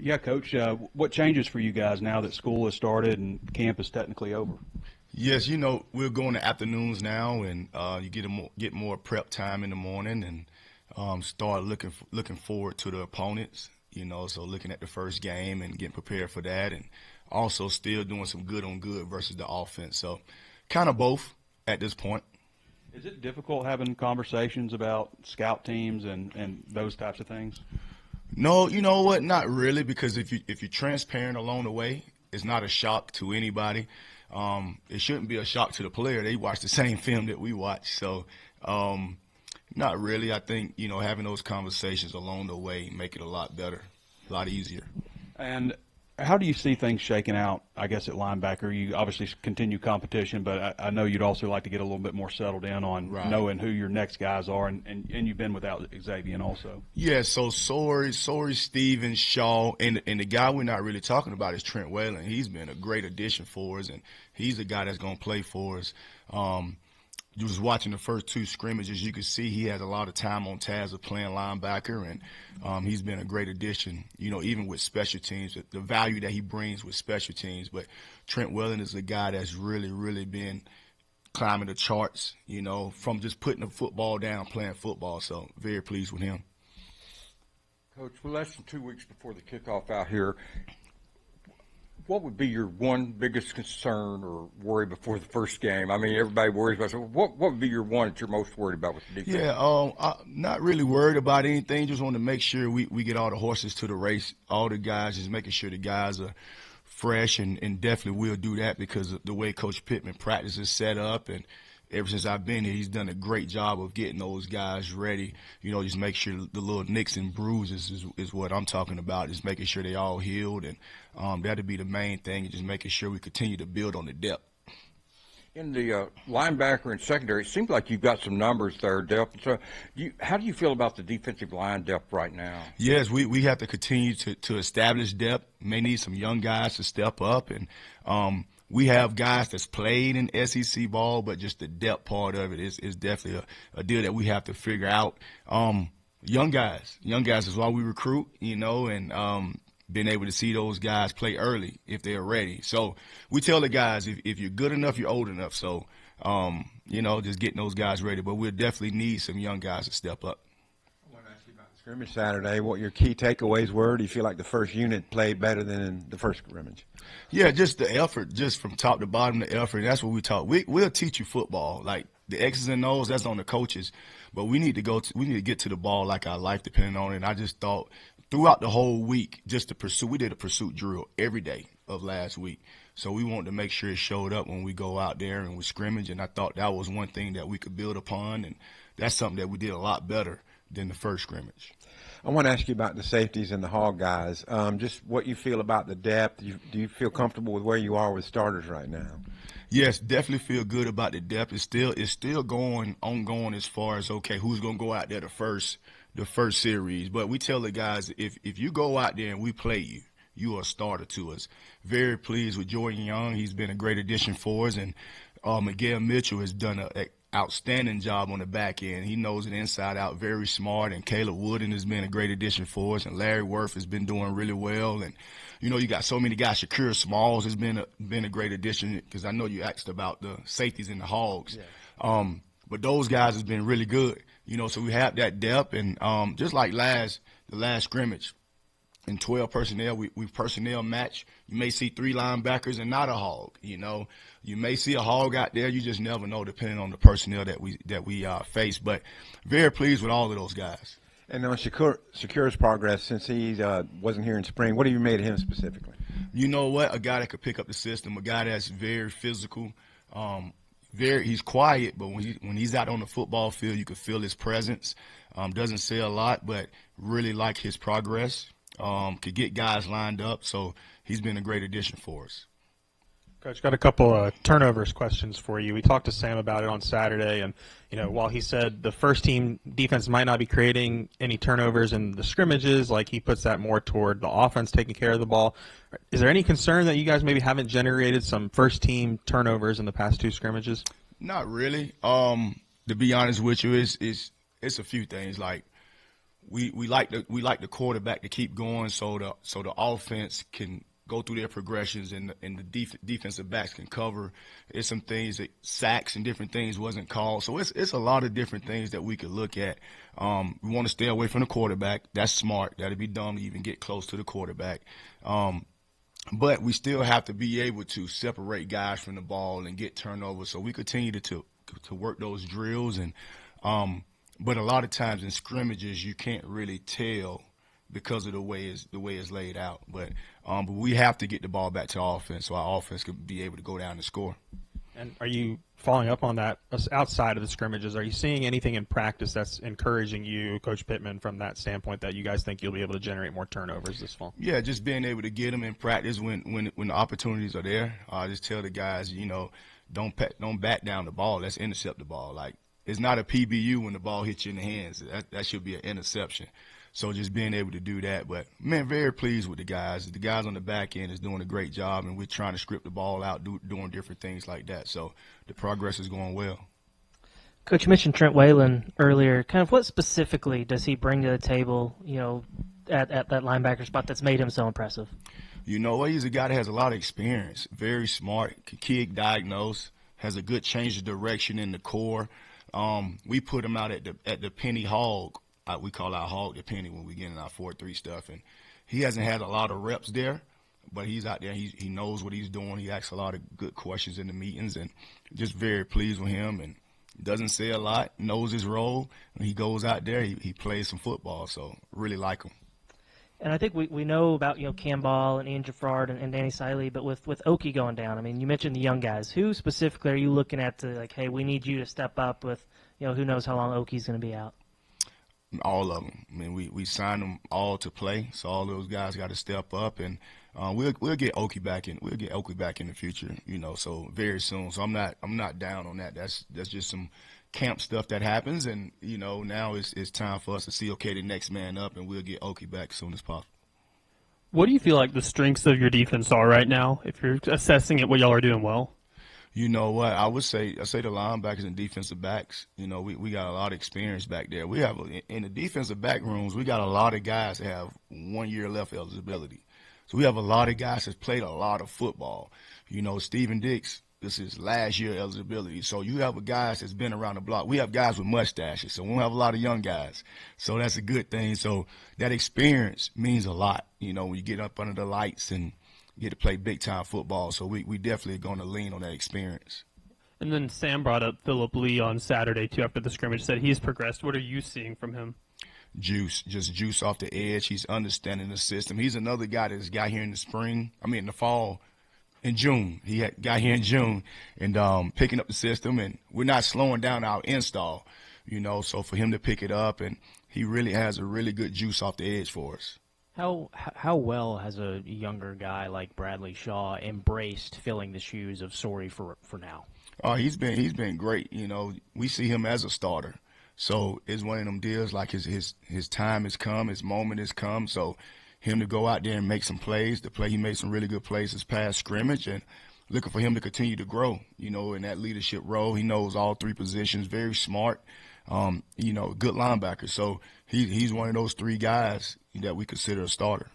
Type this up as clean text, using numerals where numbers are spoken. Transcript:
Yeah, Coach, what changes for you guys now that school has started and camp is technically over? Yes, we're going to afternoons now, and you get more prep time in the morning, and start looking forward to the opponents. So looking at the first game and getting prepared for that, and also still doing some good on good versus the offense. So kind of both at this point. Is it difficult having conversations about scout teams and those types of things? No, you know what? Not really, because if you're transparent along the way, it's not a shock to anybody. It shouldn't be a shock to the player. They watch the same film that we watch. So not really. I think, having those conversations along the way make it a lot better, a lot easier. And how do you see things shaking out, I guess, at linebacker? You obviously continue competition, but I know you'd also like to get a little bit more settled in on knowing who your next guys are, and you've been without Xavier also. Yeah, so Sorey, Stevens, Shaw, and the guy we're not really talking about is Trent Whalen. He's been a great addition for us, and he's the guy that's going to play for us. You was watching the first two scrimmages, you could see he has a lot of time on task of playing linebacker, and he's been a great addition, even with special teams, the value that he brings with special teams. But Trent Whalen is a guy that's really, really been climbing the charts, from just putting the football down, playing football. So very pleased with him. Coach, we're less than 2 weeks before the kickoff out here. What would be your one biggest concern or worry before the first game? I mean, everybody worries about it. What would be your one that you're most worried about with the defense? Yeah, I'm not really worried about anything. Just want to make sure we get all the horses to the race, all the guys, just making sure the guys are fresh, and definitely will do that because of the way Coach Pittman practices set up, and ever since I've been here, he's done a great job of getting those guys ready. Just make sure the little nicks and bruises is what I'm talking about, just making sure they all healed, and that'll be the main thing, and just making sure we continue to build on the depth. In the linebacker and secondary, it seems like you've got some numbers there, depth. So how do you feel about the defensive line depth right now? Yes, we have to continue to establish depth. May need some young guys to step up, and we have guys that's played in SEC ball, but just the depth part of it is definitely a deal that we have to figure out. Young guys is why we recruit, and being able to see those guys play early if they're ready. So we tell the guys, if you're good enough, you're old enough. So, just getting those guys ready. But we'll definitely need some young guys to step up. I want to ask you about the scrimmage Saturday, what your key takeaways were. Do you feel like the first unit played better than in the first scrimmage? Yeah, just the effort, just from top to bottom, the effort. That's what we talk. We'll teach you football. Like the X's and O's, that's on the coaches. But we need to get to the ball like our life depending on it. And I just thought throughout the whole week, just to pursue, we did a pursuit drill every day of last week. So we wanted to make sure it showed up when we go out there and we scrimmage. And I thought that was one thing that we could build upon. And that's something that we did a lot better than the first scrimmage. I want to ask you about the safeties and the hog guys. Just what you feel about the depth. Do you feel comfortable with where you are with starters right now? Yes, definitely feel good about the depth. It's still ongoing as far as, okay, who's going to go out there the first series. But we tell the guys, if you go out there and we play you, you are a starter to us. Very pleased with Jordan Young. He's been a great addition for us. And Miguel Mitchell has done an outstanding job on the back end. He knows it inside out, very smart. And Caleb Wooden has been a great addition for us. And Larry Worth has been doing really well. And, you got so many guys. Shakir Smalls has been a great addition, because I know you asked about the safeties and the hogs. Yeah. But those guys has been really good. So we have that depth. And just like the last scrimmage, in 12 personnel, we personnel match. You may see 3 linebackers and not a hog. You may see a hog out there. You just never know, depending on the personnel that we face. But very pleased with all of those guys. And on Shakir's progress since he wasn't here in spring, what have you made of him specifically? You know what? A guy that could pick up the system. A guy that's very physical. He's quiet, but when he's out on the football field, you can feel his presence. Doesn't say a lot, but really like his progress. Could get guys lined up, so he's been a great addition for us. Coach, got a couple turnovers questions for you. We talked to Sam about it on Saturday, and while he said the first team defense might not be creating any turnovers in the scrimmages, like he puts that more toward the offense taking care of the ball. Is there any concern that you guys maybe haven't generated some first team turnovers in the past 2 scrimmages? Not really. To be honest with you, it's a few things. Like we like the quarterback to keep going so the offense can go through their progressions and the defensive backs can cover. There's some things that sacks and different things wasn't called. So it's a lot of different things that we could look at. We want to stay away from the quarterback. That's smart. That'd be dumb to even get close to the quarterback. But we still have to be able to separate guys from the ball and get turnovers. So we continue to work those drills and but a lot of times in scrimmages you can't really tell because of the way it's laid out. But we have to get the ball back to offense so our offense can be able to go down and score. And are you following up on that outside of the scrimmages? Are you seeing anything in practice that's encouraging you, Coach Pittman, from that standpoint that you guys think you'll be able to generate more turnovers this fall? Yeah, just being able to get them in practice when the opportunities are there. I just tell the guys, don't back down the ball. Let's intercept the ball. Like, it's not a PBU when the ball hits you in the hands. That should be an interception. So just being able to do that. But, man, very pleased with the guys. The guys on the back end is doing a great job, and we're trying to script the ball out, doing different things like that. So the progress is going well. Coach, you mentioned Trent Whalen earlier. Kind of what specifically does he bring to the table, at that linebacker spot that's made him so impressive? He's a guy that has a lot of experience, very smart, can kick, diagnose, has a good change of direction in the core. We put him out at the penny hog. We call our hog the penny when we get in our 4-3 stuff. And he hasn't had a lot of reps there, but he's out there. He knows what he's doing. He asks a lot of good questions in the meetings, and just very pleased with him. And doesn't say a lot, knows his role. When he goes out there, he plays some football, so really like him. And I think we know about, Cam Ball and Ian Jaffrard and Danny Siley, but with Oki going down, I mean, you mentioned the young guys. Who specifically are you looking at to, like, hey, we need you to step up with, who knows how long Oki's going to be out? All of them. I mean, we signed them all to play, so all those guys got to step up, and we'll get Oki back in. We'll get Oki back in the future, so very soon. So I'm not down on that. That's just some camp stuff that happens, and now it's time for us to see the next man up, and we'll get Oki back as soon as possible. What do you feel like the strengths of your defense are right now? If you're assessing it, what y'all are doing well. You know what? I say the linebackers and defensive backs. We got a lot of experience back there. We have in the defensive back rooms, we got a lot of guys that have 1 year left eligibility. So we have a lot of guys that played a lot of football. Steven Dix, this is last year eligibility. So you have guys that's been around the block. We have guys with mustaches, so we don't have a lot of young guys. So that's a good thing. So that experience means a lot. When you get up under the lights and get to play big-time football, so we definitely going to lean on that experience. And then Sam brought up Phillip Lee on Saturday, too, after the scrimmage, said he's progressed. What are you seeing from him? Just juice off the edge. He's understanding the system. He's another guy that's got here in the fall, in June. Got here in June and picking up the system, and we're not slowing down our install, so for him to pick it up, and he really has a really good juice off the edge for us. How well has a younger guy like Bradley Shaw embraced filling the shoes of Sorey for now? He's been great. We see him as a starter. So it's one of them deals like his time has come, his moment has come. So him to go out there and make some plays, he made some really good plays this past scrimmage, and looking for him to continue to grow, in that leadership role. He knows all three positions, very smart, good linebacker. So he's one of those three guys that we consider a starter.